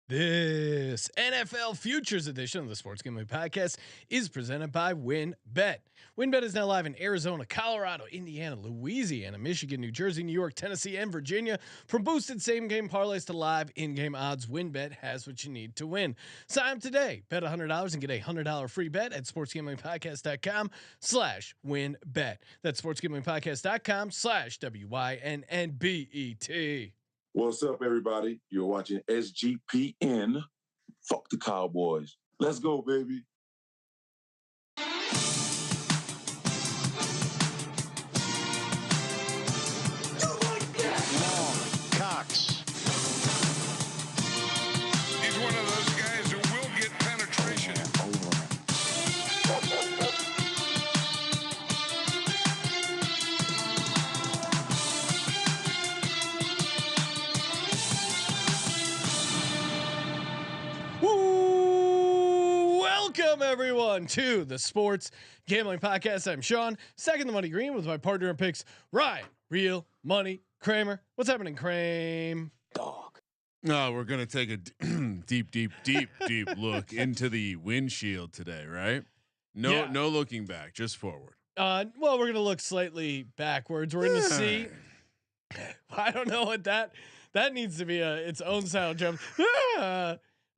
This NFL Futures edition of the Sports Gambling Podcast is presented by WynnBet. WynnBet is now live in Arizona, Colorado, Indiana, Louisiana, Michigan, New Jersey, New York, Tennessee, and Virginia. From boosted same-game parlays to live in-game odds, WynnBet has what you need to win. Sign up today, bet $100 and get a $100 free bet at sportsgamblingpodcast.com/WynnBet. That's sportsgamblingpodcast.com/WYNNBET. What's up, everybody? You're watching SGPN. Fuck the Cowboys. Let's go, baby. Cox. He's one of those guys who will get penetration. Welcome everyone to the Sports Gambling Podcast. I'm Sean, second the money green with my partner in picks, Ryan, Real Money Kramer. What's happening, Kramer? Dog. No, we're gonna take a deep look into the windshield today, right? No looking back, just forward. Well, we're gonna look slightly backwards. We're gonna see. I don't know what that needs to be its own sound jump.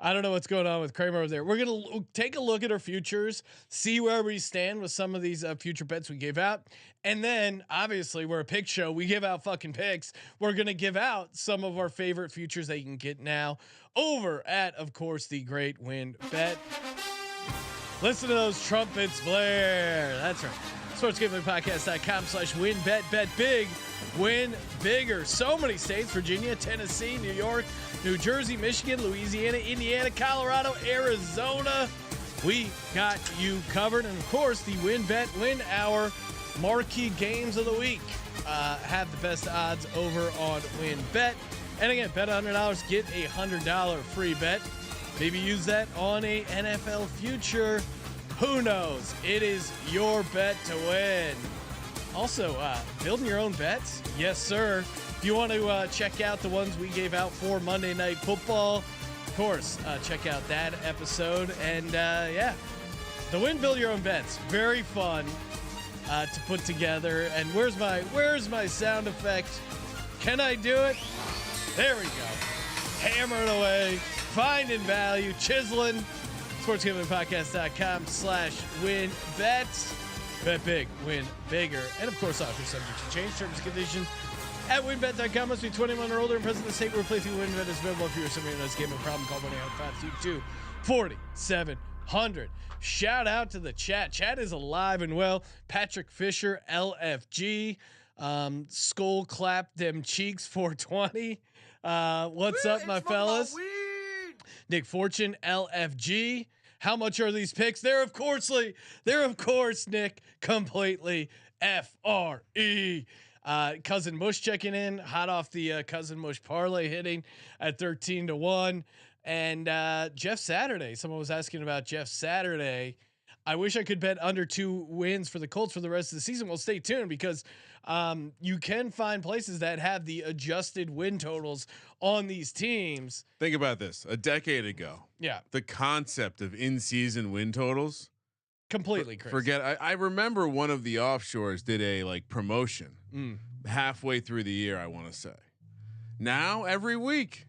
I don't know what's going on with Kramer over there. We're going to take a look at our futures, see where we stand with some of these future bets we gave out. And then obviously we're a pick show. We give out fucking picks. We're going to give out some of our favorite futures that you can get now over at, of course, the great WynnBet. Listen to those trumpets blare. That's right. SportsGamblingPodcast.com/WynnBet. Bet big, win bigger. So many states: Virginia, Tennessee, New York, New Jersey, Michigan, Louisiana, Indiana, Colorado, Arizona. We got you covered. And of course, the WynnBet Win Hour marquee games of the week have the best odds over on WynnBet. And again, bet $100, get a $100 free bet. Maybe use that on a NFL future. Who knows? It is your bet to win. Also, building your own bets? Yes, sir. If you want to check out the ones we gave out for Monday Night Football, of course, check out that episode. And the Win Build Your Own Bets, very fun to put together. And where's my sound effect? Can I do it? There we go. Hammer it away, finding value, chiseling. SportsGamblingPodcast.com/WynnBet. Bet big, win bigger, and of course, offer subject to change. Terms and conditions at WynnBet.com. Must be 21 or older and present in the state where playthrough WynnBet is available. If you're somebody who knows gaming problem, call 1-800-522-4700. Shout out to the chat. Chat is alive and well. Patrick Fisher, LFG, skull clap them cheeks 420. What's up, my fellas? Nick Fortune, LFG. How much are these picks? They're of course, Nick, completely FRE. Cousin Mush checking in, hot off the Cousin Mush parlay hitting at 13-1. And Jeff Saturday. Someone was asking about Jeff Saturday. I wish I could bet under 2 wins for the Colts for the rest of the season. Well, stay tuned because you can find places that have the adjusted win totals on these teams. Think about this: a decade ago, the concept of in-season win totals completely crazy. Forget. I remember one of the offshores did a promotion halfway through the year. I want to say now every week.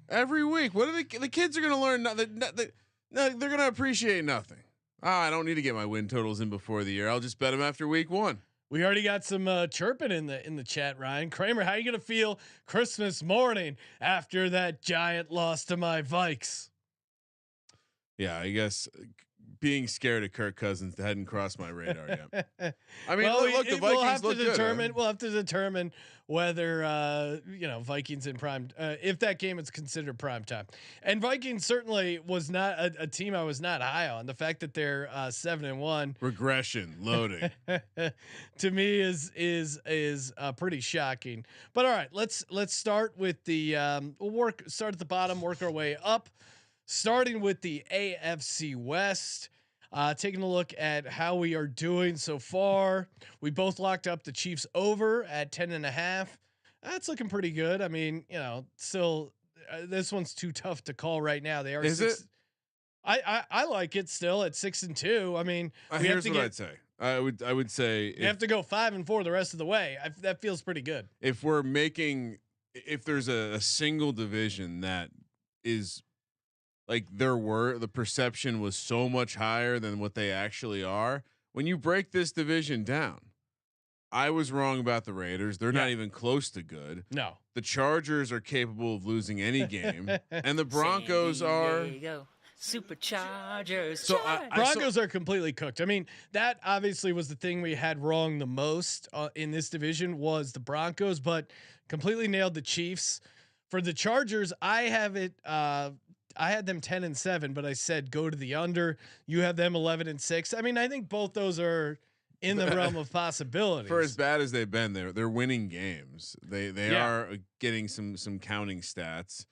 What are the kids are going to learn? They're going to appreciate nothing. I don't need to get my win totals in before the year. I'll just bet them after week 1. We already got some chirping in the chat. Ryan Kramer, how you gonna feel Christmas morning after that giant loss to my Vikes? Yeah, I guess being scared of Kirk Cousins hadn't crossed my radar yet. I mean, well, look, the Vikings look good. We'll have to determine whether Vikings in prime if that game is considered prime time. And Vikings certainly was not a team I was not high on. The fact that they're 7-1 regression loading to me is pretty shocking. But all right, let's start with the start at the bottom, work our way up. Starting with the AFC West, taking a look at how we are doing so far. We both locked up the Chiefs over at 10.5. That's looking pretty good. I mean, still this one's too tough to call right now. They are. Is it? I like it still at 6-2. I I mean, here's what I'd say. I would say you have to go 5-4 the rest of the way. That feels pretty good. If there's a single division that is like the perception was so much higher than what they actually are. When you break this division down, I was wrong about the Raiders. They're not even close to good. No, the Chargers are capable of losing any game, and the Broncos are Superchargers. So Broncos are completely cooked. I mean, that obviously was the thing we had wrong the most in this division was the Broncos, but completely nailed the Chiefs. For the Chargers, I have it. I had them 10-7, but I said go to the under. You have them 11-6. I mean, I think both those are in the realm of possibilities. For as bad as they've been, they're winning games. They are getting some counting stats,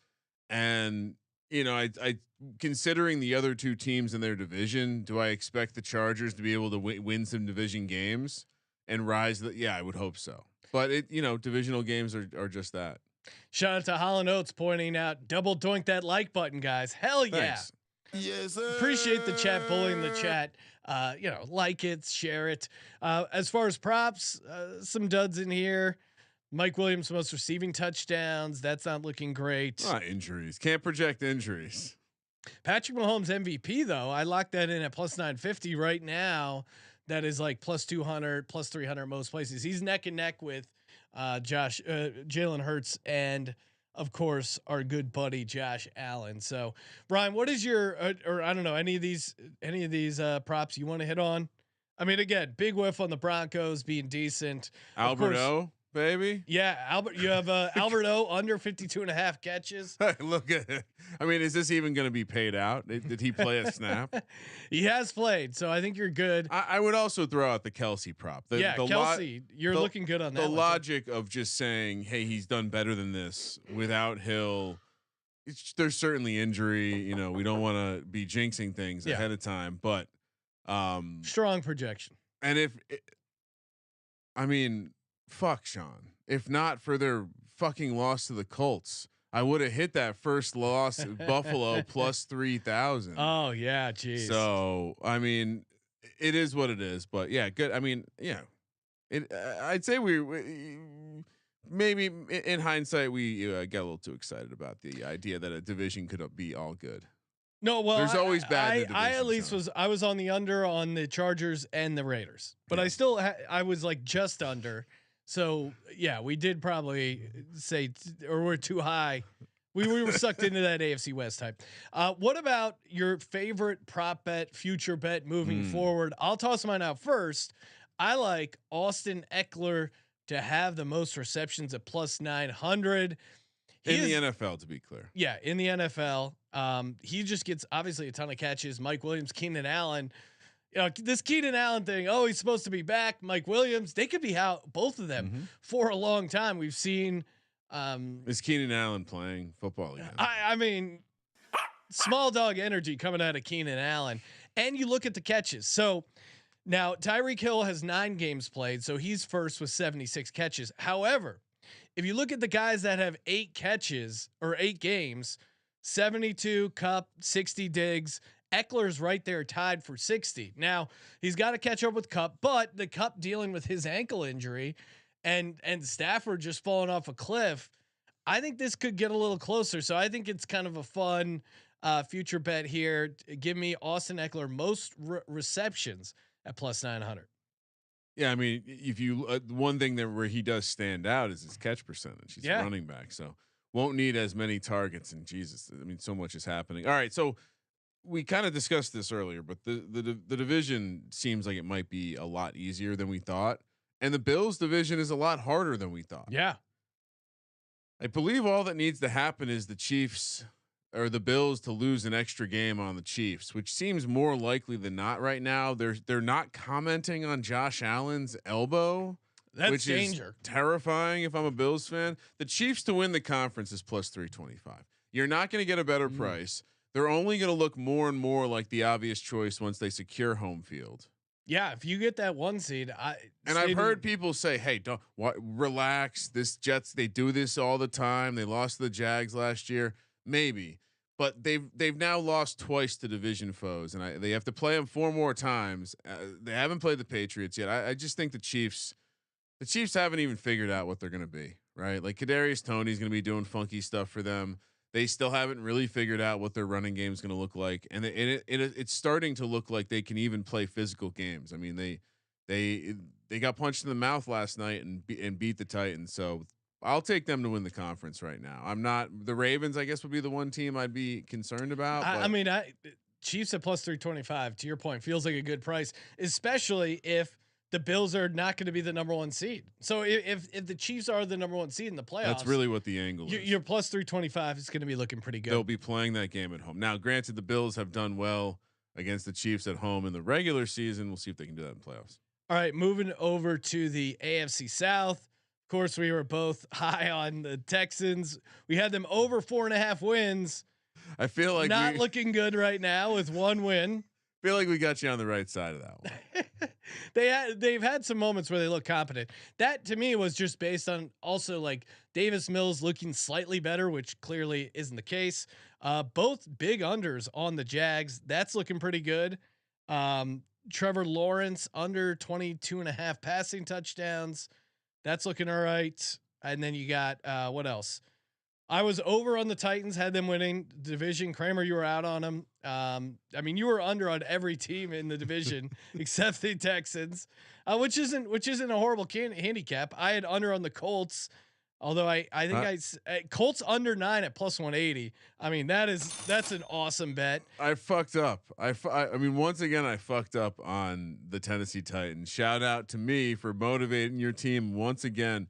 and you know, I considering the other two teams in their division, do I expect the Chargers to be able to win some division games and rise? Yeah, I would hope so. But divisional games are just that. Shout out to Holland Oates pointing out double doink that like button, guys. Hell yeah. Thanks. Yes, sir. Appreciate the chat, bullying the chat. Like it, share it. As far as props, some duds in here. Mike Williams, most receiving touchdowns. That's not looking great. Injuries. Can't project injuries. Patrick Mahomes MVP though. I locked that in at plus 950 right now. That is like plus 200, plus 300 most places. He's neck and neck with Jalen Hurts, and of course our good buddy Josh Allen. So Brian, what is your or I don't know, any of these props you want to hit on? I mean, again, big whiff on the Broncos being decent. Alberto, baby. Yeah, Albert. You have Alberto under 52.5 catches. Look at it. I mean, is this even going to be paid out? Did he play a snap? He has played, so I think you're good. I would also throw out the Kelsey prop. Kelsey, you're looking good on that. The logic of just saying, "Hey, he's done better than this without Hill." There's certainly injury. You know, we don't want to be jinxing things ahead of time, but strong projection. And fuck Sean. If not for their fucking loss to the Colts, I would have hit that first loss at Buffalo plus 3,000. Oh yeah, geez. So I mean, it is what it is. But yeah, good. I mean, yeah, I'd say we maybe in hindsight we got a little too excited about the idea that a division could be all good. No, well, there's always bad. I at least was on the under on the Chargers and the Raiders, but I still I was like just under. So yeah, we did probably say or we're too high. We were sucked into that AFC West type. What about your favorite prop bet, future bet moving forward? I'll toss mine out first. I like Austin Eckler to have the most receptions at plus 900 in the NFL, to be clear. Yeah, in the NFL, he just gets obviously a ton of catches. Mike Williams, Keenan Allen. This Keenan Allen thing. Oh, he's supposed to be back. Mike Williams. They could be out, both of them, for a long time. We've seen. Is Keenan Allen playing football again? I mean, small dog energy coming out of Keenan Allen, and you look at the catches. So now Tyreek Hill has 9 games played, so he's first with 76 catches. However, if you look at the guys that have 8 catches or 8 games, 72 Cup, 60 Diggs. Eckler's right there tied for 60. Now he's got to catch up with Cup, but the Cup dealing with his ankle injury and Stafford just falling off a cliff. I think this could get a little closer. So I think it's kind of a fun future bet here. Give me Austin Eckler most receptions at plus 900. Yeah, I mean, if you one thing where he does stand out is his catch percentage. He's a running back, so won't need as many targets. And Jesus, I mean, so much is happening. All right, so we kind of discussed this earlier, but the division seems like it might be a lot easier than we thought, and the Bills division is a lot harder than we thought. Yeah, I believe all that needs to happen is the Chiefs or the Bills to lose an extra game on the Chiefs, which seems more likely than not right now. They're not commenting on Josh Allen's elbow. That's danger. Is terrifying if I'm a Bills fan. The Chiefs to win the conference is plus 325. You're not going to get a better price. They're only going to look more and more like the obvious choice once they secure home field. Yeah, if you get that 1 seed, I've heard people say, "Hey, don't relax. This Jets, they do this all the time. They lost to the Jags last year, maybe, but they've now lost twice to division foes, and they have to play them 4 more times. They haven't played the Patriots yet. I just think the Chiefs haven't even figured out what they're going to be. Right, like Kadarius Toney's going to be doing funky stuff for them. They still haven't really figured out what their running game is going to look like, and it's starting to look like they can even play physical games. I mean, they got punched in the mouth last night and beat the Titans. So I'll take them to win the conference right now. I'm not the Ravens. I guess would be the one team I'd be concerned about. Chiefs at plus 325. To your point, feels like a good price, especially if the Bills are not going to be the number 1 seed. So if the Chiefs are the number 1 seed in the playoffs, that's really what the angle is. Your plus 325 is going to be looking pretty good. They'll be playing that game at home. Now, granted, the Bills have done well against the Chiefs at home in the regular season. We'll see if they can do that in playoffs. All right, moving over to the AFC South. Of course, we were both high on the Texans. We had them over 4.5 wins. I feel like not looking good right now with 1 win. Feel like we got you on the right side of that one. They've had some moments where they look competent. That to me was just based on also like Davis Mills looking slightly better, which clearly isn't the case. Both big unders on the Jags. That's looking pretty good. Trevor Lawrence under 22.5 passing touchdowns. That's looking all right. And then you got what else? I was over on the Titans, had them winning the division. Kramer, you were out on them. I mean, you were under on every team in the division except the Texans, which isn't a horrible handicap. I had under on the Colts, although I think Colts under 9 at plus 180. I mean, that's an awesome bet. I fucked up. I mean, once again, I fucked up on the Tennessee Titans. Shout out to me for motivating your team once again.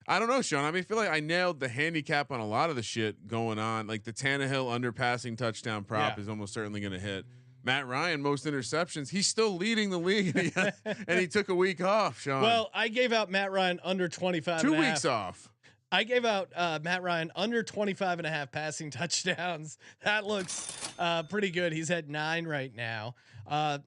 I don't know, Sean. I mean, I feel like I nailed the handicap on a lot of the shit going on. Like the Tannehill under passing touchdown prop is almost certainly going to hit. Matt Ryan, most interceptions. He's still leading the league, and he took a week off, Sean. Well, I gave out Matt Ryan under 25. 2 weeks off. I gave out Matt Ryan under 25.5 passing touchdowns. That looks pretty good. He's at 9 right now.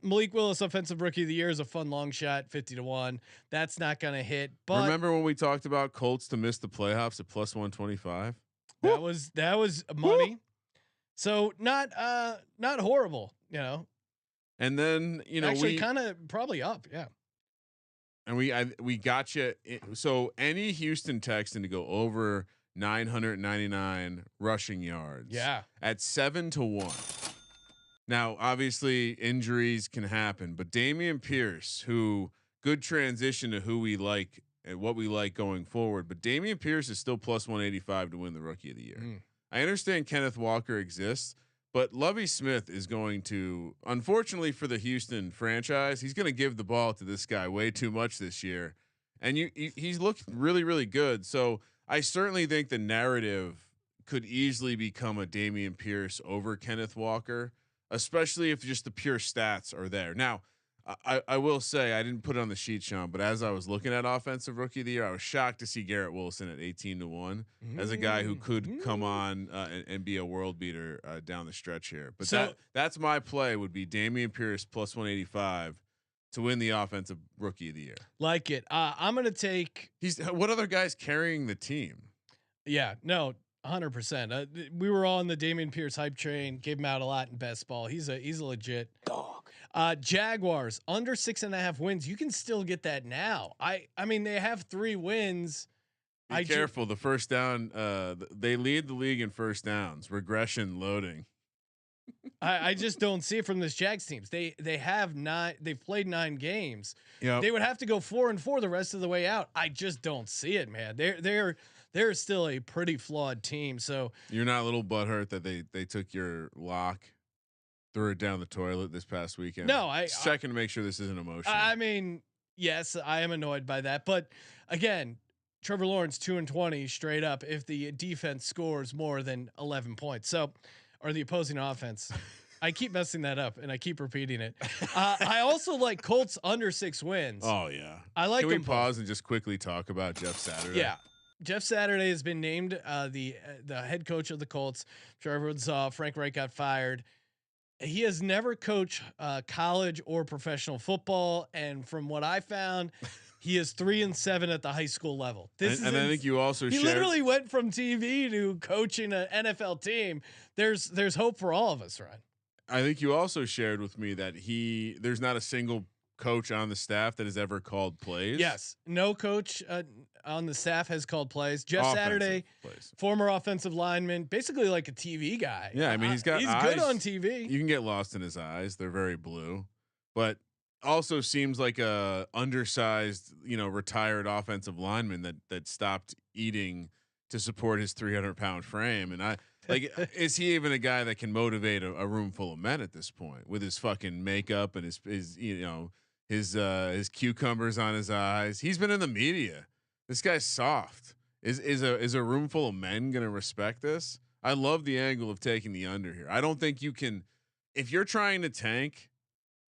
Malik Willis, offensive rookie of the year, is a fun long shot, 50-1. That's not going to hit. But remember when we talked about Colts to miss the playoffs at plus 125? That was money. So not horrible, you know. And then actually kind of probably up, yeah. And we got you. So any Houston Texan to go over 999 rushing yards, at 7-1. Now, obviously, injuries can happen, but Dameon Pierce, who good transition to who we like and what we like going forward. But Dameon Pierce is still plus 185 to win the Rookie of the Year. I understand Kenneth Walker exists, but Lovie Smith is going to, unfortunately for the Houston franchise, he's going to give the ball to this guy way too much this year, and he's looked really, really good. So I certainly think the narrative could easily become a Dameon Pierce over Kenneth Walker, especially if just the pure stats are there. Now, I will say I didn't put it on the sheet, Sean, but as I was looking at offensive rookie of the year, I was shocked to see Garrett Wilson at 18-1 as a guy who could come on and be a world beater down the stretch here. But that's my play would be Dameon Pierce plus 185 to win the offensive rookie of the year. Like it. I'm going to take. What other guys carrying the team? Yeah, no, 100%. We were all on the Dameon Pierce hype train. Gave him out a lot in best ball. He's a legit dog. Jaguars under 6.5 wins. You can still get that now. I mean, they have 3 wins. Be careful. The first down. They lead the league in first downs. Regression loading. I just don't see it from this Jags teams. They have 9. They've played 9 games. Yep. They would have to go 4-4 the rest of the way out. I just don't see it, man. They're still a pretty flawed team. So you're not a little butthurt that they took your lock, threw it down the toilet this past weekend. No, just checking to make sure this isn't emotional. I mean, yes, I am annoyed by that, but again, Trevor Lawrence 2-20 straight up if the defense scores more than 11 points. So, or the opposing offense. I keep messing that up and I keep repeating it. I also like Colts under 6 wins. Oh yeah, I like. Can we pause and just quickly talk about Jeff Saturday? Yeah. Jeff Saturday has been named the head coach of the Colts. I'm sure everyone saw Frank Reich got fired. he has never coached college or professional football, and from what I found, he is 3-7 at the high school level. And I think you also he shared, literally went from TV to coaching an NFL team. There's hope for all of us, Ryan. I think you also shared with me that there's not a single coach on the staff that has ever called plays. Yes, no coach on the staff has called plays. Jeff Offensive Saturday, plays. former offensive lineman, basically like a TV guy. Yeah, I mean he's he's eyes. good on TV. You can get lost in his eyes; they're very blue, but also seems like a undersized, retired offensive lineman that stopped eating to support his 300-pound frame. And is he even a guy that can motivate a room full of men at this point with his fucking makeup and his cucumbers on his eyes? He's been in the media. This guy's soft. Is a room full of men going to respect this? I love the angle of taking the under here. I don't think you can, if you're trying to tank.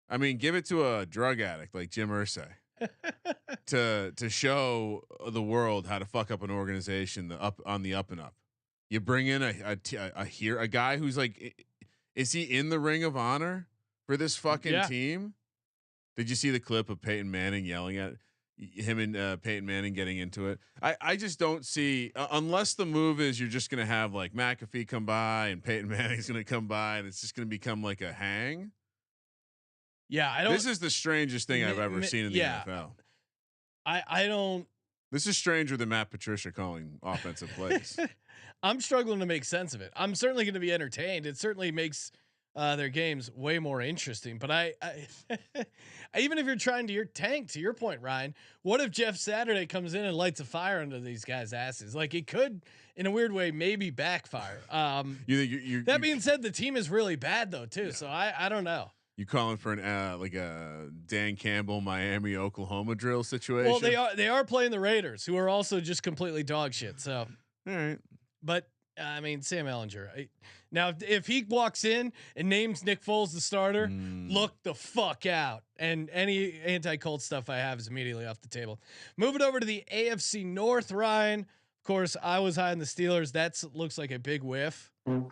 I mean, give it to a drug addict like Jim Irsay to show the world how to fuck up an organization on the up and up. You bring in a guy who's like, is he in the Ring of Honor for this fucking team? Did you see the clip of Peyton Manning yelling at him and Peyton Manning getting into it? I just don't see, unless the move is you're just going to have like McAfee come by and Peyton Manning's going to come by and it's just going to become like a hang. Yeah, I don't. This is the strangest thing I've ever seen in the NFL. I don't. This is stranger than Matt Patricia calling offensive plays. I'm struggling to make sense of it. I'm certainly going to be entertained. It certainly makes their games way more interesting. But I even if you're trying to tank, to your point, Ryan, what if Jeff Saturday comes in and lights a fire under these guys' asses? Like it could, in a weird way, maybe backfire. That being said, the team is really bad though too. Yeah. So I don't know. You calling for an like a Dan Campbell Miami Oklahoma drill situation? Well, they are playing the Raiders, who are also just completely dog shit. So, all right. But I mean, Sam Ehlinger. Now, if he walks in and names Nick Foles the starter, look the fuck out. And any anti-Colt stuff I have is immediately off the table. Moving over to the AFC North, Ryan. Of course, I was high on the Steelers. That looks like a big whiff. On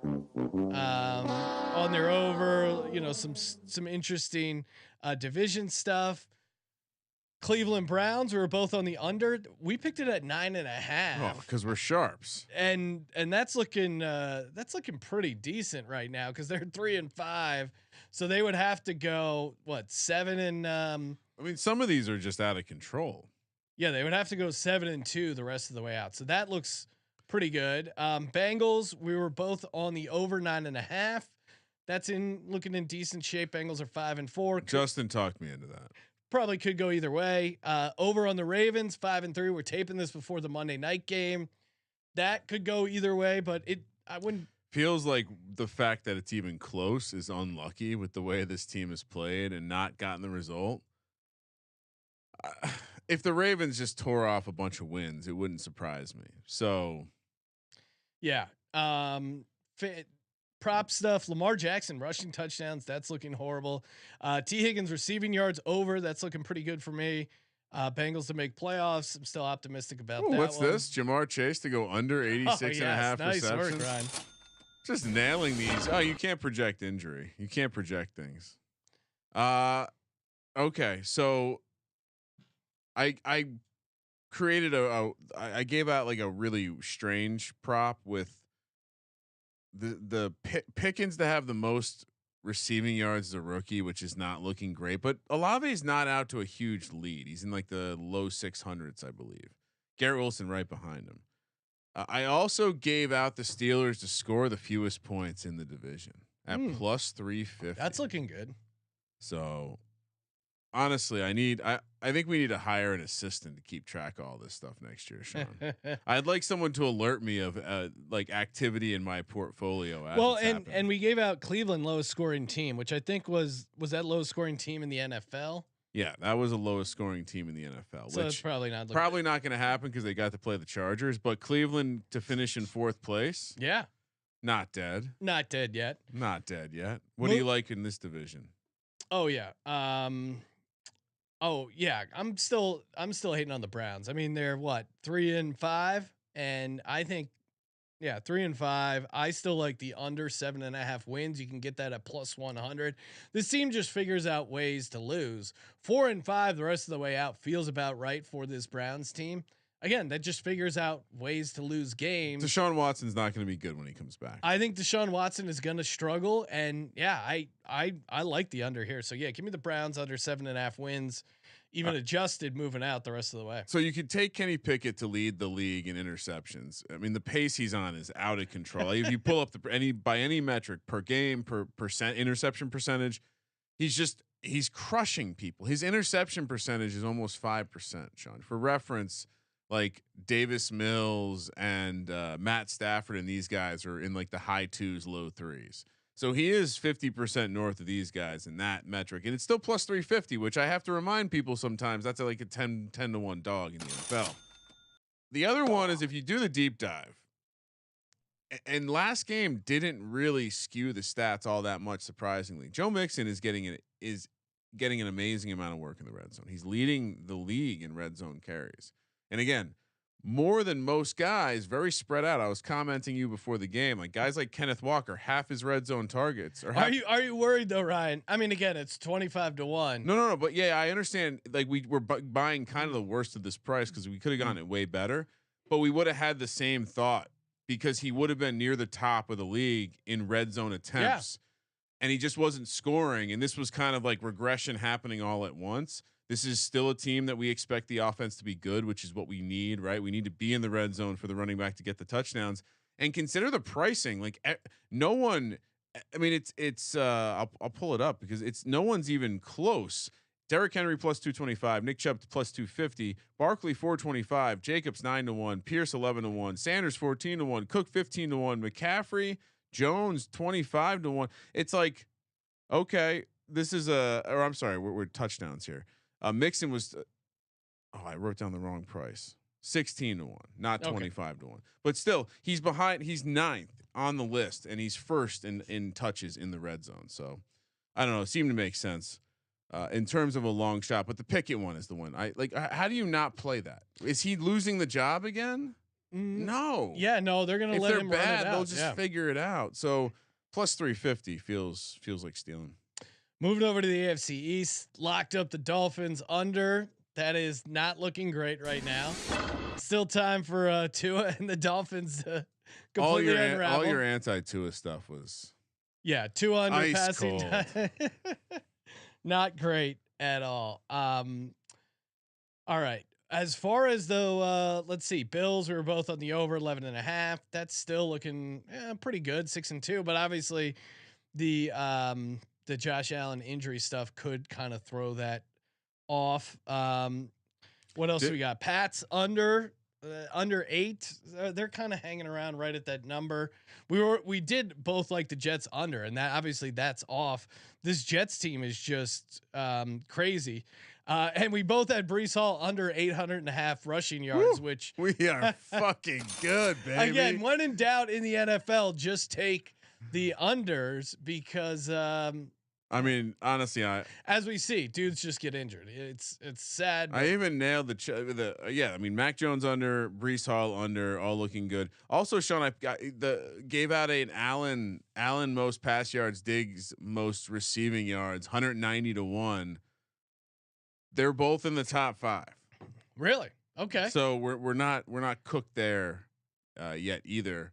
their over, some interesting division stuff. Cleveland Browns, we were both on the under. We picked it at 9.5. Oh, because we're sharps. And that's looking pretty decent right now because they're 3-5. So they would have to go 7 and I mean, some of these are just out of control. Yeah, they would have to go 7-2 the rest of the way out. So that looks pretty good. Bengals, we were both on the over 9.5. That's looking in decent shape. Bengals are 5-4. Justin talked me into that. Probably could go either way. Over on the Ravens, 5-3. We're taping this before the Monday night game. That could go either way, but I wouldn't. Feels like the fact that it's even close is unlucky with the way this team has played and not gotten the result. If the Ravens just tore off a bunch of wins, it wouldn't surprise me. So, yeah. Prop stuff. Lamar Jackson rushing touchdowns. That's looking horrible. T Higgins receiving yards over. That's looking pretty good for me. Bengals to make playoffs. I'm still optimistic about that. What's this? Jamar Chase to go under 86.5 nice receptions. Work, Ryan. Just nailing these. Oh, you can't project injury. You can't project things. Okay. So I created I gave out like a really strange prop with the Pickens to have the most receiving yards as a rookie, which is not looking great, but Olave is not out to a huge lead. He's in like the low 600s, I believe. Garrett Wilson right behind him. I also gave out the Steelers to score the fewest points in the division at plus 350. That's looking good. So honestly, I think we need to hire an assistant to keep track of all this stuff next year, Sean. I'd like someone to alert me of like activity in my portfolio. Well, and we gave out Cleveland lowest scoring team, which I think was that lowest scoring team in the NFL. Yeah, that was the lowest scoring team in the NFL. So which it's probably not going to happen because they got to play the Chargers. But Cleveland to finish in 4th place. Yeah, not dead. Not dead yet. Not dead yet. What do you like in this division? Oh yeah. Oh yeah. I'm still hating on the Browns. I mean, they're 3-5, and I think Yeah, 3-5. I still like the under 7.5 wins. You can get that at +100. This team just figures out ways to lose. 4-5 the rest of the way out feels about right for this Browns team. Again, that just figures out ways to lose games. Deshaun Watson's not going to be good when he comes back. I think Deshaun Watson is going to struggle, and yeah, I like the under here. So yeah, give me the Browns under 7.5 wins, even adjusted moving out the rest of the way. So you could take Kenny Pickett to lead the league in interceptions. I mean, the pace he's on is out of control. If you pull up by any metric per game, per percent interception percentage, he's crushing people. His interception percentage is almost 5%, Sean. For reference, like Davis Mills and Matt Stafford and these guys are in like the high 2s, low 3s. So he is 50% north of these guys in that metric, and it's still +350, which I have to remind people sometimes that's like a 10 to 1 dog in the NFL. The other one is if you do the deep dive, and last game didn't really skew the stats all that much. Surprisingly, Joe Mixon is getting an amazing amount of work in the red zone. He's leading the league in red zone carries. And again, more than most guys, very spread out. I was commenting you before the game, like guys like Kenneth Walker, half his red zone targets. Are you worried though, Ryan? I mean, again, it's 25 to 1. No. But yeah, I understand. Like we're buying kind of the worst of this price because we could have gotten it way better, but we would have had the same thought because he would have been near the top of the league in red zone attempts, and he just wasn't scoring. And this was kind of like regression happening all at once. This is still a team that we expect the offense to be good, which is what we need, right? We need to be in the red zone for the running back to get the touchdowns. And consider the pricing. Like no one, I mean, I'll pull it up because no one's even close. Derrick Henry +225, Nick Chubb +250, Barkley 425, Jacobs 9 to 1, Pierce 11 to 1, Sanders 14 to 1, Cook 15 to 1, McCaffrey, Jones 25 to 1. It's like, okay, this is I'm sorry, we're touchdowns here. Mixon was, I wrote down the wrong price. 16 to 1, not 25 to 1. But still, he's behind. He's 9th on the list, and he's first in touches in the red zone. So I don't know. It seemed to make sense in terms of a long shot. But the Pickett one is the one. I like. How do you not play that? Is he losing the job again? No. Yeah, no. They're gonna let him bad, run it out. They'll just figure it out. So +350 feels like stealing. Moving over to the AFC East, locked up the Dolphins under. That is not looking great right now. Still time for Tua and the Dolphins to completely unravel. All your anti-Tua stuff was Tua under ice passing cold. time. Not great at all. All right. As far as though, let's see, Bills, we were both on the over 11.5. That's still looking pretty good, 6-2. But obviously, the Josh Allen injury stuff could kind of throw that off. What else we got? Pats under 8. They're kind of hanging around right at that number. We did both like the Jets under, and that obviously that's off. This Jets team is just crazy. And we both had Breece Hall under 800.5 rushing yards, which we are fucking good, baby. Again, when in doubt in the NFL, just take the unders because I mean, honestly, as we see, dudes just get injured. It's sad. I even nailed I mean, Mac Jones under, Breece Hall under, all looking good. Also, Sean, I gave out an Allen most pass yards, Diggs most receiving yards, 190 to 1. They're both in the top 5. Really? Okay. So we're not cooked there yet either.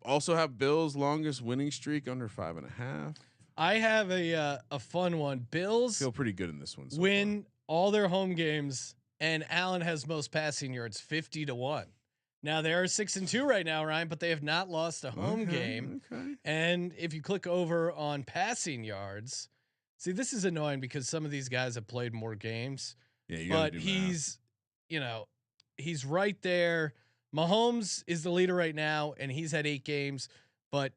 Also have Bills longest winning streak under 5.5. I have a fun one. Bills feel pretty good in this one. Win all their home games, and Allen has most passing yards, 50 to 1. Now they are 6-2 right now, Ryan, but they have not lost a home game. Okay. And if you click over on passing yards, see, this is annoying because some of these guys have played more games. Yeah, but he's right there. Mahomes is the leader right now, and he's had 8 games, but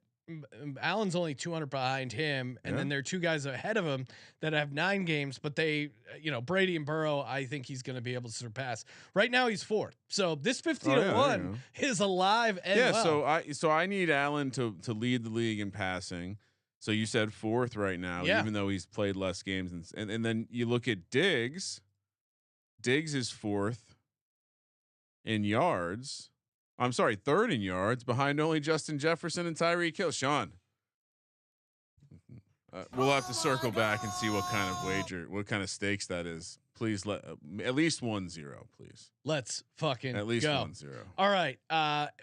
Allen's only 200 behind him, and then there are 2 guys ahead of him that have 9 games. But they, Brady and Burrow, I think he's going to be able to surpass. Right now, he's 4th. So this 50 to 1 is alive. And so I need Allen to lead the league in passing. So you said 4th right now, even though he's played less games, and then you look at Diggs. Diggs is 4th in yards. I'm sorry, third in yards behind only Justin Jefferson and Tyreek Hill. Sean, we'll have to circle back and see what kind of stakes that is. Please let at least 1-0, please. Let's fucking at least go. 1-0. All right.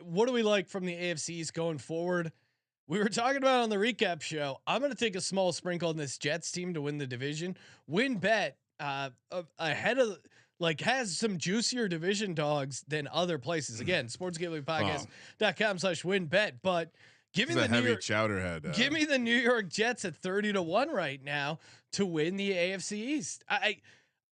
What do we like from the AFC East going forward? We were talking about on the recap show. I'm going to take a small sprinkle on this Jets team to win the division. WynnBet ahead of has some juicier division dogs than other places. Again, sportsgamblingpodcast.com/WynnBet. But give me the heavy chowderhead. Give me the New York Jets at 30-1 right now to win the AFC East.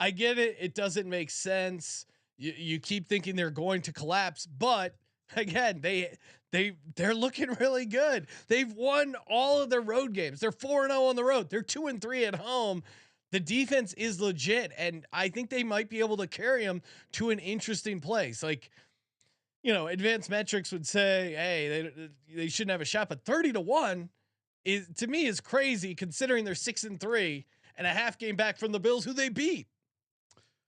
I get it. It doesn't make sense. You keep thinking they're going to collapse, but again, they're looking really good. They've won all of their road games. They're 4-0 on the road. They're 2-3 at home. The defense is legit, and I think they might be able to carry them to an interesting place. Advanced metrics would say, hey, they shouldn't have a shot, but 30-1 to me is crazy considering they're 6-3 and a half game back from the Bills, who they beat.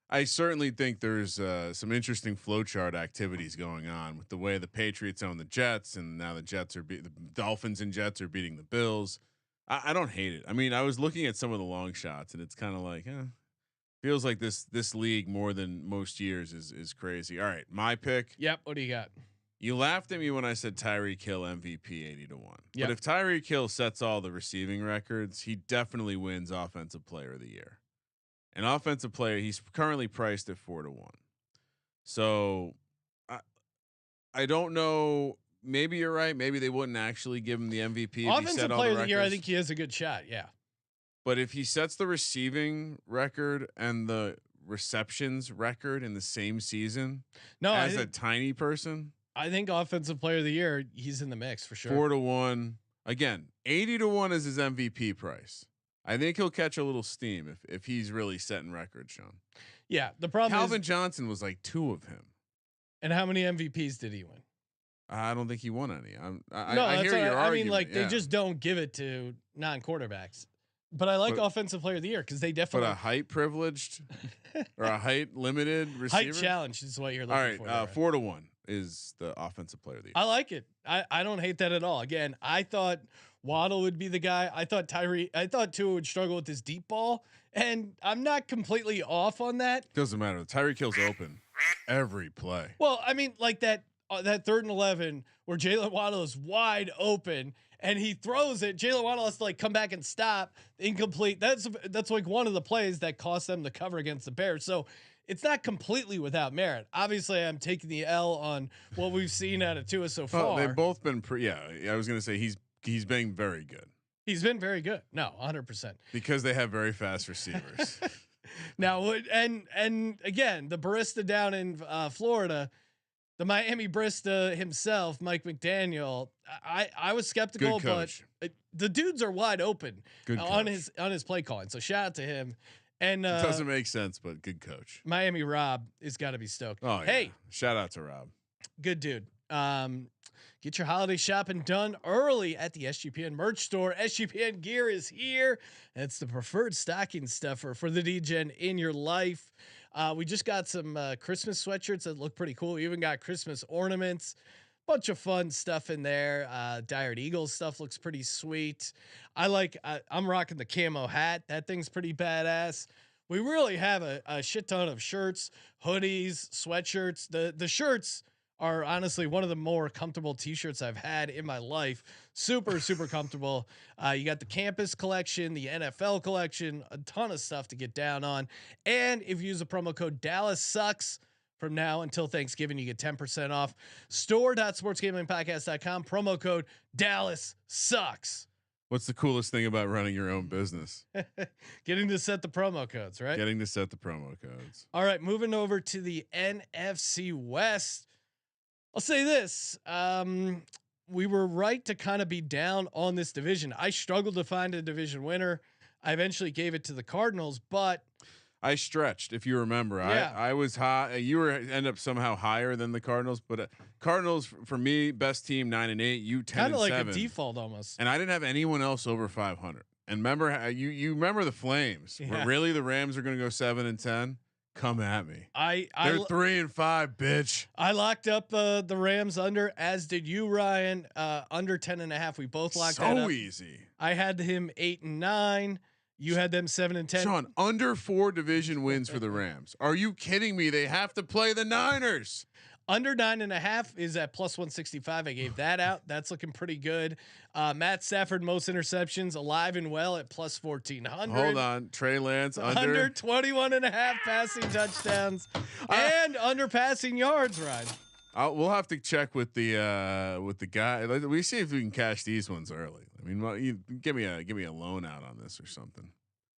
I certainly think there's some interesting flowchart activities going on with the way the Patriots own the Jets, and now the the Dolphins and Jets are beating the Bills. I don't hate it. I mean, I was looking at some of the long shots, and it's kind of like, feels like this league more than most years is crazy. All right, my pick. Yep. What do you got? You laughed at me when I said Tyreek Hill MVP 80-1. Yep. But if Tyreek Hill sets all the receiving records, he definitely wins Offensive Player of the Year. An offensive player, he's currently priced at 4-1. So I don't know. Maybe you're right. Maybe they wouldn't actually give him the MVP. Offensive Player of the Year, I think he has a good shot. Yeah. But if he sets the receiving record and the receptions record in the same season, as a tiny person, I think Offensive Player of the Year, he's in the mix for sure. 4-1. Again, 80-1 is his MVP price. I think he'll catch a little steam if he's really setting records, Sean. Yeah, the problem Calvin Johnson was like 2 of him. And how many MVPs did he win? I don't think he won any. I hear your argument. I mean, they just don't give it to non-quarterbacks. But I like Offensive Player of the Year because they definitely. But a height privileged or a height limited receiver. Height challenge is what you're looking for. All right, 4-1 is the Offensive Player of the Year. I like it. I don't hate that at all. Again, I thought Waddle would be the guy. I thought Tua would struggle with his deep ball, and I'm not completely off on that. Doesn't matter. Tyreek Hill's open every play. Well, I mean, like that 3rd and 11 where Jalen Waddle is wide open and he throws it. Jalen Waddle has to come back and stop. Incomplete. That's like one of the plays that cost them the cover against the Bears. So it's not completely without merit. Obviously, I'm taking the L on what we've seen out of Tua so far. They've both been I was going to say he's been very good. He's been very good. No, 100%. Because they have very fast receivers. Now, and again, the barista down in Florida, the Miami barista himself, Mike McDaniel, I was skeptical, but the dudes are wide open on his play calling. So shout out to him. And it doesn't make sense, but good coach. Miami Rob is got to be stoked. Oh, hey, yeah. Shout out to Rob. Good dude. Get your holiday shopping done early at the SGPN merch store. SGPN gear is here. It's the preferred stocking stuffer for the DGen in your life. We just got some Christmas sweatshirts that look pretty cool. We even got Christmas ornaments, bunch of fun stuff in there. Dire Eagles stuff looks pretty sweet. I'm rocking the camo hat. That thing's pretty badass. We really have a shit ton of shirts, hoodies, sweatshirts. The shirts are honestly one of the more comfortable t-shirts I've had in my life. Super, super comfortable. You got the campus collection, the NFL collection, a ton of stuff to get down on. And if you use the promo code Dallas Sucks from now until Thanksgiving, you get 10% off. Store.sportsgamblingpodcast.com, promo code Dallas Sucks. What's the coolest thing about running your own business? Getting to set the promo codes, right? Getting to set the promo codes. All right, moving over to the NFC West. I'll say this. We were right to kind of be down on this division. I struggled to find a division winner. I eventually gave it to the Cardinals, but I stretched. If you remember, yeah. I was high. You end up somehow higher than the Cardinals, but Cardinals for me, best team 9-8. You 10-7. Kind of like a default almost. And I didn't have anyone else over 500. And remember, you remember the Flames? Yeah. Where really the Rams are going to go 7-10. Come at me. They're 3-5, bitch. I locked up the Rams under, as did you, Ryan. Under 10.5. We both locked that up. So easy. I had him 8-9. You had them 7-10. Sean, under 4 division wins for the Rams. Are you kidding me? They have to play the Niners. Under 9.5 is at plus 165. I gave that out. That's looking pretty good. Matt Stafford, most interceptions, alive and well at plus 1400. Hold on, Trey Lance under 21.5 passing touchdowns and under passing yards. Ryan, we'll have to check with the guy. We see if we can cash these ones early. I mean, you give me a loan out on this or something.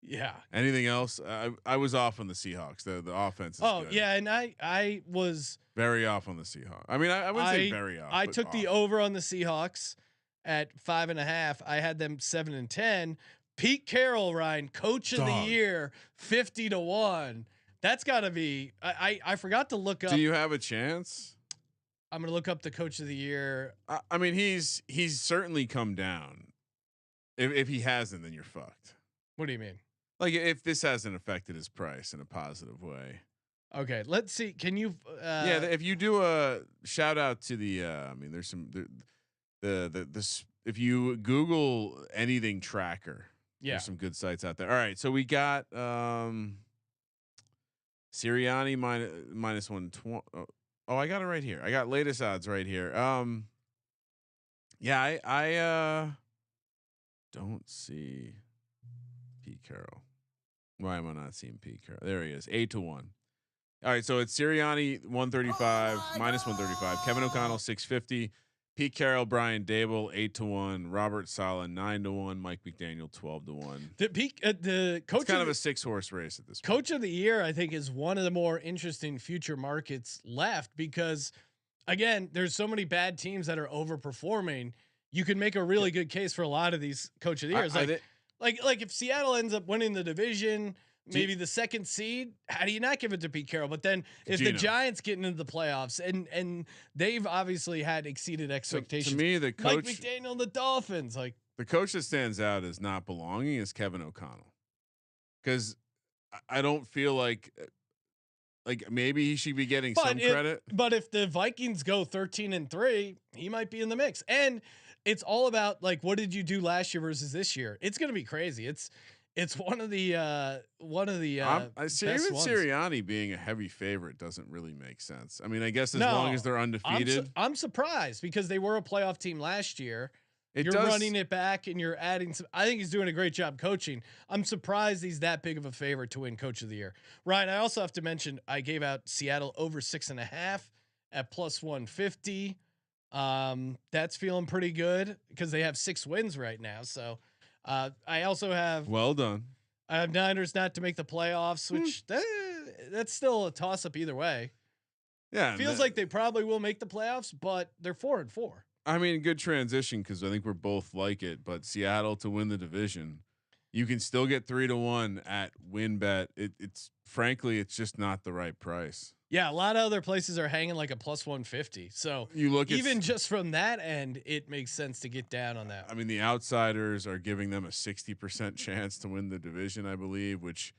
Yeah. Anything else? I was off on the Seahawks. The offense is good. Yeah, and I was very off on the Seahawks. I mean, I wouldn't say very off. I took the over on the Seahawks at 5.5. I had them 7-10. Pete Carroll, Ryan, coach of the year, 50-1. That's got to be. I forgot to look up. Do you have a chance? I'm gonna look up the coach of the year. I mean, he's certainly come down. If he hasn't, then you're fucked. What do you mean? Like, if this hasn't affected his price in a positive way. Okay, let's see. Can you? Yeah, if you do a shout out to the, I mean, there's some this. If you Google anything tracker, there's some good sites out there. All right, so we got Sirianni minus 120. Oh, I got it right here. I got latest odds right here. Yeah, I don't see Pete Carroll. Why am I not seeing Pete Carroll? There he is, 8-1. All right, so it's Sirianni 135 minus 135. Kevin O'Connell 650. Pete Carroll, Brian Dable 8-1. Robert Saleh 9-1. Mike McDaniel 12-1. The coach, it's kind of a 6-horse race at this point. Coach of the year, I think, is one of the more interesting future markets left because, again, there's so many bad teams that are overperforming. You can make a really good case for a lot of these coach of the years. Like if Seattle ends up winning the division, maybe the second seed, how do you not give it to Pete Carroll? But then if the Giants get into the playoffs and they've obviously had exceeded expectations. So to me, the coach, Mike McDaniel, the Dolphins, like the coach that stands out as not belonging is Kevin O'Connell, because I don't feel like maybe he should be getting some credit. But if the Vikings go 13-3, he might be in the mix. And it's all about like, what did you do last year versus this year? It's going to be crazy. It's one of the I see even Sirianni being a heavy favorite doesn't really make sense. I mean, I guess as long as they're undefeated. I'm surprised because they were a playoff team last year. You're running it back and you're adding some. I think he's doing a great job coaching. I'm surprised he's that big of a favorite to win coach of the year. Ryan, I also have to mention I gave out Seattle over 6.5 at plus 150. That's feeling pretty good because they have 6 wins right now. So I also have well done. I have Niners not to make the playoffs, which that's still a toss up either way. Yeah, feels like they probably will make the playoffs, but they're 4-4. I mean, good transition because I think we're both like it. But Seattle to win the division, you can still get 3-1 at WynnBet. It's frankly, it's just not the right price. Yeah, a lot of other places are hanging like a plus 150. So you look even just from that end, it makes sense to get down on that. I mean, the outsiders are giving them a 60% chance to win the division, I believe, which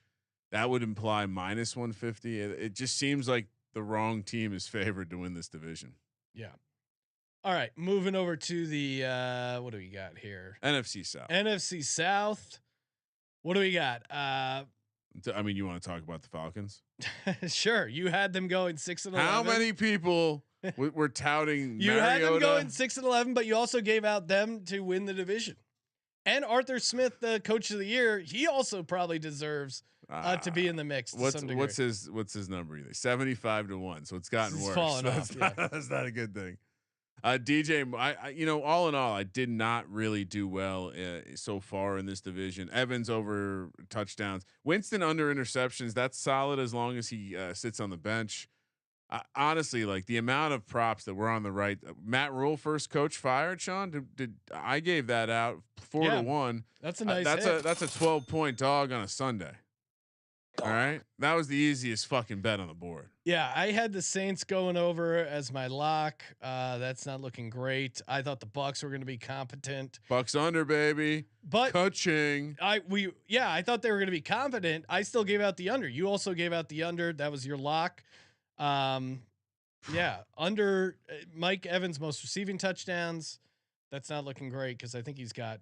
that would imply minus 150. It just seems like the wrong team is favored to win this division. Yeah. All right, moving over to the what do we got here? NFC South. NFC South. What do we got? I mean, you want to talk about the Falcons? Sure. You had them going 6-11. How many people were touting you Mariota? had them going 6-11, but you also gave out them to win the division. And Arthur Smith, the coach of the year, he also probably deserves to be in the mix. To some degree. What's his number? 75-1. So it's gotten worse. Falling off, that's not a good thing. DJ, I all in all, I did not really do well so far in this division. Evans over touchdowns, Winston under interceptions. That's solid as long as he sits on the bench. Honestly, like the amount of props that were on the right. Matt Rule, first coach fired. Sean, did I gave that out 4-1? That's a nice. That's a 12-point dog on a Sunday. All right, that was the easiest fucking bet on the board. Yeah, I had the Saints going over as my lock. That's not looking great. I thought the Bucks were going to be competent. Bucks under, baby. But Coaching. I thought they were going to be confident. I still gave out the under. You also gave out the under. That was your lock. Yeah, under Mike Evans' most receiving touchdowns. That's not looking great because I think he's got.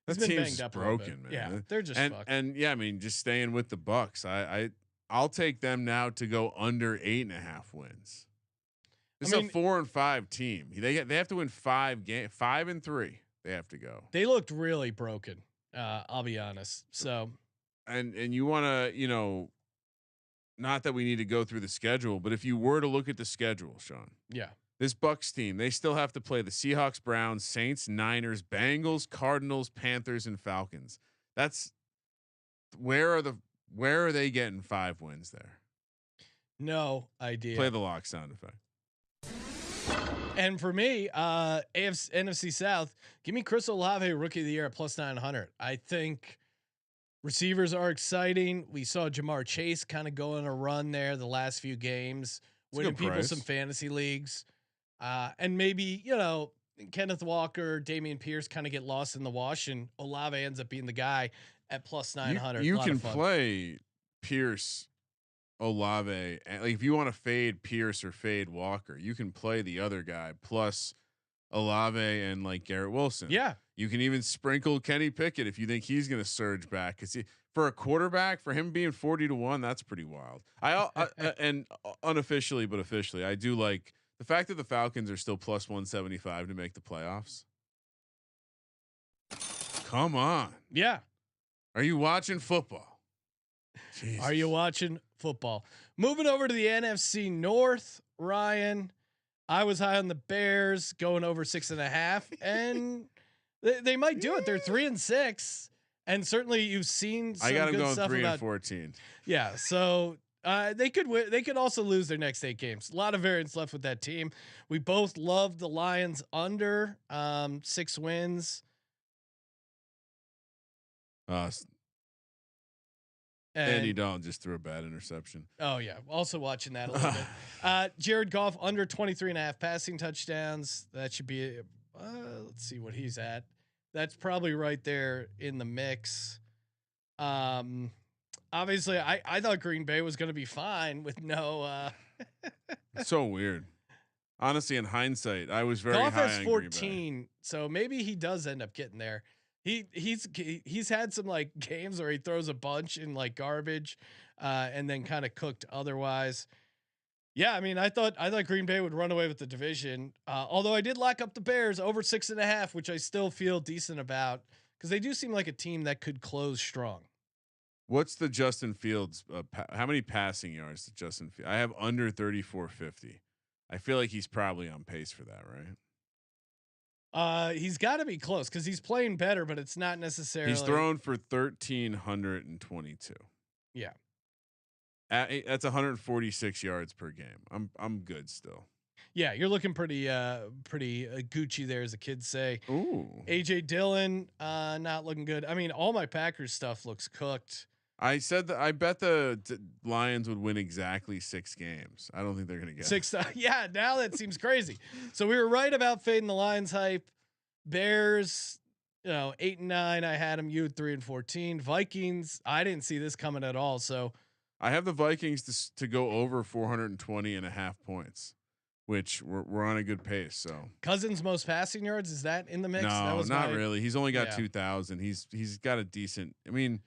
He's been team's banged up broken, man. man. Yeah, they're just fucked. And yeah, I mean, just staying with the Bucks. I'll take them now to go under 8.5 wins. This is a 4-5 team. They have to win 5 games, 5-3. They have to go. They looked really broken. I'll be honest. So, and you want to, not that we need to go through the schedule, but if you were to look at the schedule, Sean. Yeah. This Bucks team, they still have to play the Seahawks, Browns, Saints, Niners, Bengals, Cardinals, Panthers, and Falcons. That's where are they getting 5 wins there? No idea. Play the lock sound effect. And for me, NFC South, give me Chris Olave, rookie of the year at +900. I think receivers are exciting. We saw Jamar Chase kind of go on a run there the last few games, winning people some fantasy leagues. And maybe, Kenneth Walker, Dameon Pierce kind of get lost in the wash, and Olave ends up being the guy at +900. You can play Pierce, Olave, and like if you want to fade Pierce or fade Walker, you can play the other guy plus Olave and like Garrett Wilson. Yeah, you can even sprinkle Kenny Pickett if you think he's going to surge back. Because for a quarterback, for him being 40-1, that's pretty wild. And unofficially, but officially, I do like the fact that the Falcons are still +175 to make the playoffs. Come on. Yeah. Are you watching football? Jesus. Are you watching football? Moving over to the NFC North, Ryan. I was high on the Bears going over 6.5, and they might do it. They're 3-6, and certainly you've seen. Some I got them good going stuff 3-14. Yeah, so they could win. They could also lose their next 8 games. A lot of variance left with that team. We both love the Lions under 6 wins. Andy Dalton just threw a bad interception. Oh yeah. Also watching that a little bit. Jared Goff under 23.5 passing touchdowns. That should be, let's see what he's at. That's probably right there in the mix. Obviously I thought Green Bay was going to be fine with no, so weird. Honestly, in hindsight, I was very Goff high has on 14. Green Bay. So maybe he does end up getting there. He's had some like games where he throws a bunch in like garbage, and then kind of cooked otherwise. Yeah, I mean, I thought Green Bay would run away with the division. Although I did lock up the Bears over 6.5, which I still feel decent about because they do seem like a team that could close strong. What's the Justin Fields? How many passing yards did Justin Fields? I have under 3,450. I feel like he's probably on pace for that, right? He's got to be close because he's playing better, but it's not necessarily. He's thrown for 1,322. Yeah, that's 146 yards per game. I'm good still. Yeah, you're looking pretty Gucci there, as the kids say. Ooh, AJ Dillon, not looking good. I mean, all my Packers stuff looks cooked. I said that I bet the Lions would win exactly 6 games. I don't think they're going to get 6. Yeah, now that seems crazy. So we were right about fading the Lions hype. Bears, 8-9. I had them. You had 3-14. Vikings. I didn't see this coming at all. So I have the Vikings to go over 420.5 points, which we're on a good pace. So Cousins' most passing yards, is that in the mix? No, that was not really. He's only got 2,000. He's got a decent. I mean,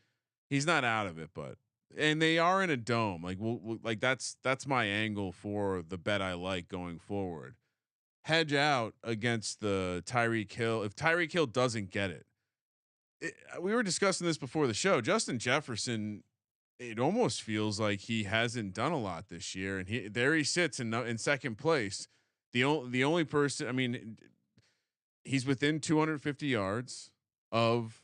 he's not out of it, and they are in a dome. Like we'll like that's my angle for the bet I like going forward. Hedge out against the Tyreek Hill. If Tyreek Hill doesn't get it, we were discussing this before the show. Justin Jefferson, it almost feels like he hasn't done a lot this year, and he sits in second place. The only person, I mean, he's within 250 yards of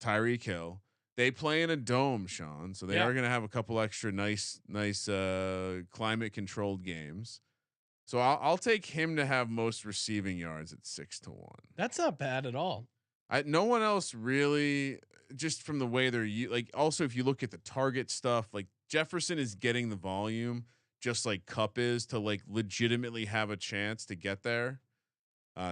Tyreek Hill. They play in a dome, Sean, so they are going to have a couple extra nice climate controlled games. So I'll take him to have most receiving yards at 6-1. That's not bad at all. No one else really. just from the way they're like. Also, if you look at the target stuff, like Jefferson is getting the volume, just like Cup is, to like legitimately have a chance to get there.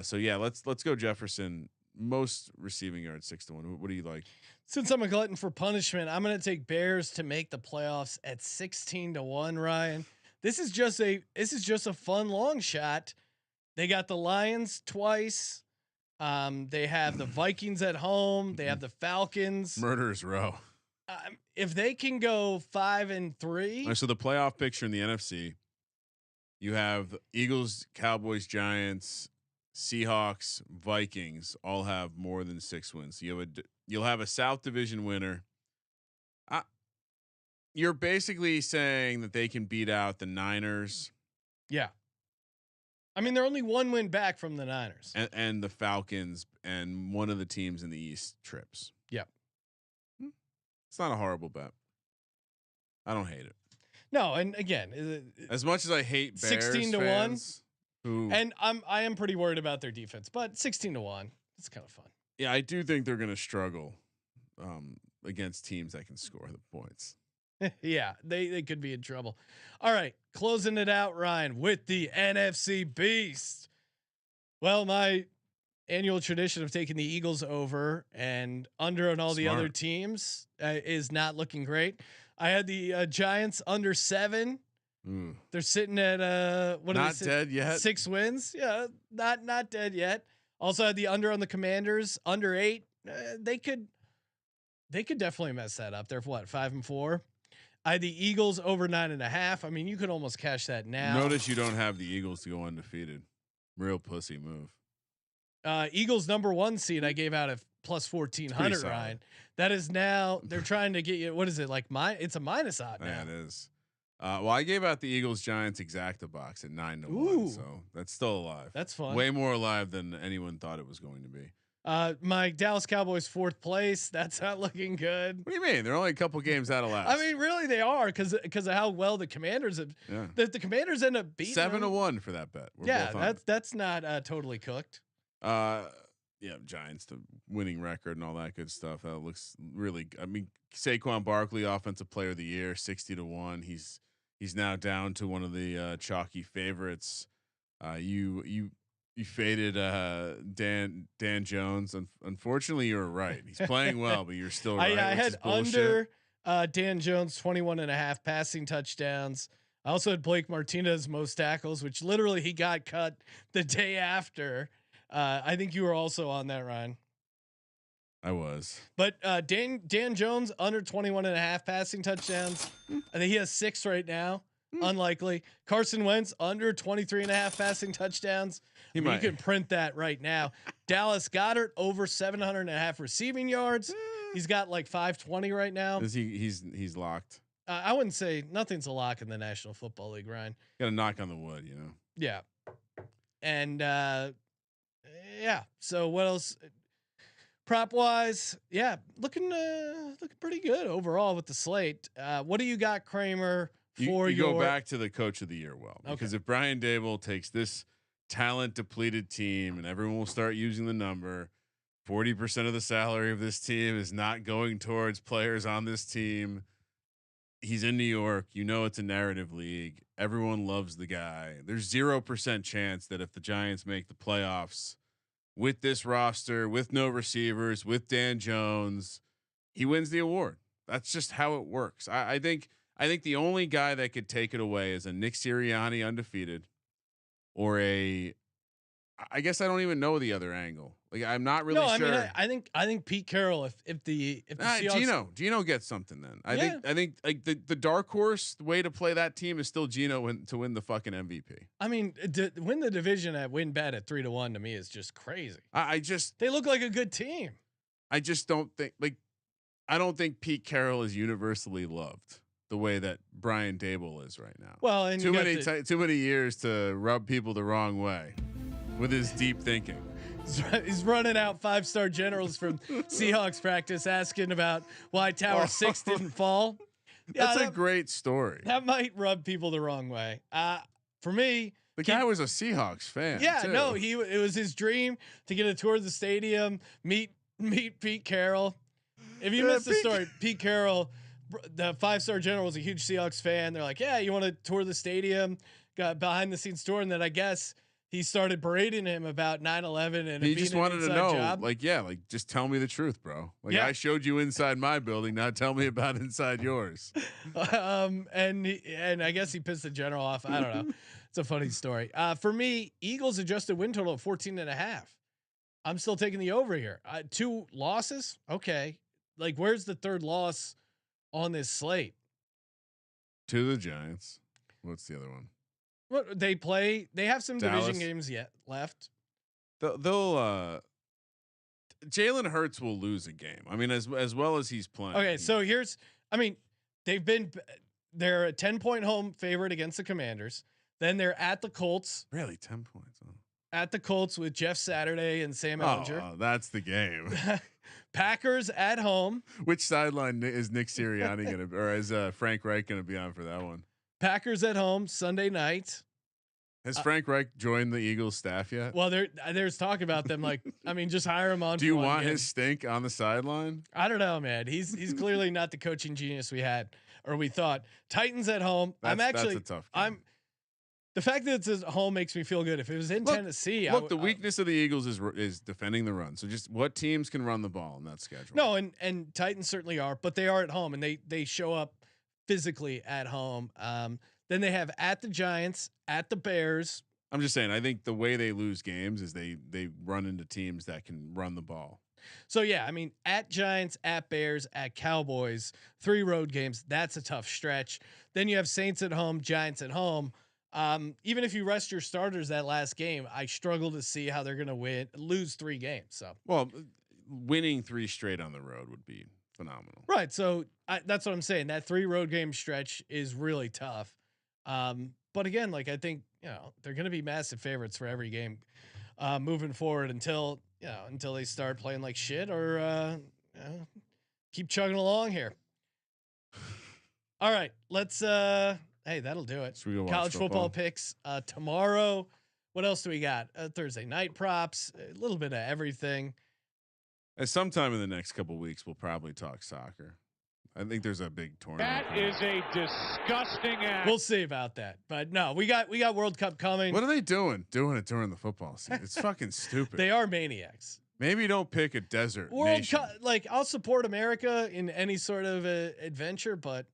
So yeah, let's go Jefferson. Most receiving yards 6-1. What do you like? Since I'm a glutton for punishment, I'm going to take Bears to make the playoffs at 16-1. Ryan, this is just a fun long shot. They got the Lions twice. They have the Vikings at home. They have the Falcons. Murderers row. If they can go 5-3. So the playoff picture in the NFC, you have Eagles, Cowboys, Giants, Seahawks, Vikings all have more than 6 wins. You'll have a South Division winner. You're basically saying that they can beat out the Niners. Yeah. I mean, they're only 1 win back from the Niners and the Falcons, and one of the teams in the East trips. Yep. It's not a horrible bet. I don't hate it. No, and again, as much as I hate Bears 16-1. And I am pretty worried about their defense, but 16-1, it's kind of fun. Yeah, I do think they're going to struggle against teams that can score the points. Yeah, they could be in trouble. All right, closing it out, Ryan, with the NFC Beast. Well, my annual tradition of taking the Eagles over and under on all the other teams is not looking great. I had the Giants under 7. They're sitting at what are not they dead yet? 6 wins. Yeah, not dead yet. Also had the under on the Commanders under 8. They could definitely mess that up. They're what, 5-4. I had the Eagles over 9.5. I mean, you could almost cash that now. Notice you don't have the Eagles to go undefeated. Real pussy move. Eagles number 1 seed I gave out at plus 1400. Ryan. That is now they're trying to get you. What is it like? It's a minus odd now. Yeah, it is. Well, I gave out the Eagles Giants exacta box at 9-1, so that's still alive. That's fun. Way more alive than anyone thought it was going to be. My Dallas Cowboys 4th place. That's not looking good. What do you mean? They're only a couple games out of last. I mean, really, they are because of how well the Commanders have. Yeah. The Commanders end up beating 7-1 for that bet. That's not totally cooked. Yeah, Giants, the winning record and all that good stuff. That looks really. I mean, Saquon Barkley, offensive player of the year, 60-1. He's now down to one of the chalky favorites. You faded Dan Jones. Unfortunately, you were right. He's playing well, but you're still right. I had under Dan Jones 21.5 passing touchdowns. I also had Blake Martinez most tackles, which literally he got cut the day after. I think you were also on that, Ryan. I was, but Dan Jones under 21.5 passing touchdowns. I think he has 6 right now. Unlikely. Carson Wentz under 23.5 passing touchdowns. You can print that right now. Dallas Goedert over 700.5 receiving yards. He's got like 520 right now. He's locked. I wouldn't say nothing's a lock in the National Football League, Ryan. Got to knock on the wood, you know. Yeah. And yeah. So what else? Prop wise, yeah, looking pretty good overall with the slate. What do you got, Kramer? You go back to the coach of the year, because if Brian Daboll takes this talent depleted team and everyone will start using the number, 40% of the salary of this team is not going towards players on this team. He's in New York. You know, it's a narrative league. Everyone loves the guy. There's 0% chance that if the Giants make the playoffs with this roster, with no receivers, with Dan Jones, he wins the award. That's just how it works. I think the only guy that could take it away is a Nick Sirianni undefeated, or I guess I don't even know the other angle. Like, I'm not really sure. I mean, I think Pete Carroll, if the Seahawks, Gino gets something then. I think like the dark horse way to play that team is still Gino to win the fucking MVP. I mean, win the division at WynnBet at 3-1 to me is just crazy. They look like a good team. I just don't think I don't think Pete Carroll is universally loved the way that Brian Daboll is right now. Well, and too many years to rub people the wrong way with his deep thinking. He's running out 5-star generals from Seahawks practice asking about why Tower 6 didn't fall. That's a great story. That might rub people the wrong way. For me, the guy was a Seahawks fan. Yeah, too. No, it was his dream to get a tour of the stadium, meet Pete Carroll. If you missed the story, Pete Carroll, the 5-star general, was a huge Seahawks fan. They're like, yeah, you want to tour the stadium? Got behind the scenes tour, and then I guess he started berating him about 9/11 and he just wanted to know, job. like, just tell me the truth, bro. Like, I showed you inside my building, now tell me about inside yours. And I guess he pissed the general off. I don't know. It's a funny story. For me, Eagles adjusted win total of 14.5. I'm still taking the over here. 2 losses. Okay. Like, where's the third loss on this slate? To the Giants. What's the other one? What they play? They have some Dallas. division games yet left. They'll Jalen Hurts will lose a game. I mean, as well as he's playing. Okay, so they're a 10-point home favorite against the Commanders. Then they're at the Colts. Really, 10 points. Oh. At the Colts with Jeff Saturday and Sam Ellinger. Oh, that's the game. Packers at home. Which sideline is Nick Sirianni gonna, or is Frank Reich gonna be on for that one? Packers at home Sunday night. Has Frank Reich joined the Eagles staff yet? Well, there's talk about them. Like, I mean, just hire him on. Do you want his stink on the sideline? I don't know, man. He's clearly not the coaching genius we had or we thought. Titans at home. That's a tough game. The fact that it's at home makes me feel good. If it was in Tennessee, the weakness of the Eagles is defending the run. So just what teams can run the ball in that schedule? No, and Titans certainly are, but they are at home and they show up physically at home. Then they have at the Giants, at the Bears. I'm just saying, I think the way they lose games is they run into teams that can run the ball. So yeah, I mean, at Giants, at Bears, at Cowboys, 3 road games. That's a tough stretch. Then you have Saints at home, Giants at home. Even if you rest your starters that last game, I struggle to see how they're going to lose 3 games. So, well, winning 3 straight on the road would be phenomenal. Right. So that's what I'm saying. That 3 road game stretch is really tough. But again, like, I think, they're going to be massive favorites for every game, moving forward until they start playing like shit or, keep chugging along here. All right, let's, hey, that'll do it. College football picks tomorrow. What else do we got? Thursday night props, a little bit of everything. At sometime in the next couple of weeks, we'll probably talk soccer. I think there's a big tournament. That is a disgusting act. We'll see about that. But no, we got World Cup coming. What are they doing? Doing it during the football season. It's fucking stupid. They are maniacs. Maybe don't pick a desert World Cup. Like, I'll support America in any sort of adventure, but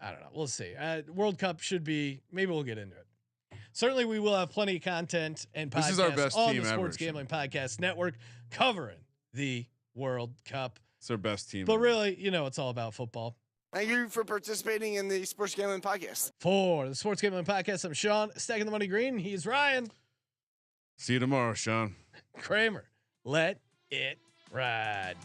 I don't know. We'll see. World Cup should be. Maybe we'll get into it. Certainly, we will have plenty of content and podcasts this is our best on team the Sports ever, Gambling Podcast Network covering the World Cup. It's our best team. But ever. really, it's all about football. Thank you for participating in the Sports Gambling Podcast. For the Sports Gambling Podcast, I'm Sean, stacking the money green. He's Ryan. See you tomorrow, Sean. Kramer. Let it ride.